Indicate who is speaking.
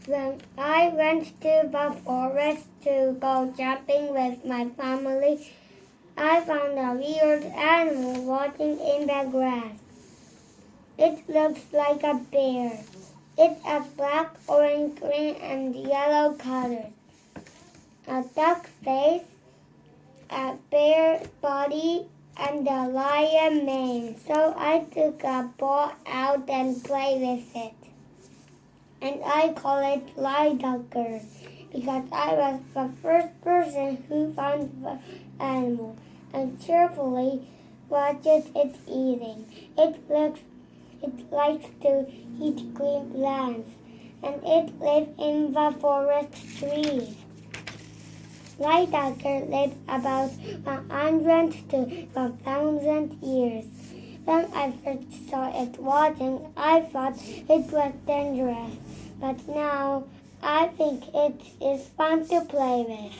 Speaker 1: When I went to the forest to go jumping with my family, I found a weird animal walking in the grass. It looks like a bear. It has black, orange, green, and yellow colors, a duck face, a bear body, and a lion mane. So I took a ball out and played with it. And I call it Liduckar because I was the first person who found the animal and cheerfully watches it eating. It likes to eat green plants, and it lives in the forest trees. Liduckar lives about 100 to 1,000 years. When I first saw it watching, I thought it was dangerous, but now I think it is fun to play with.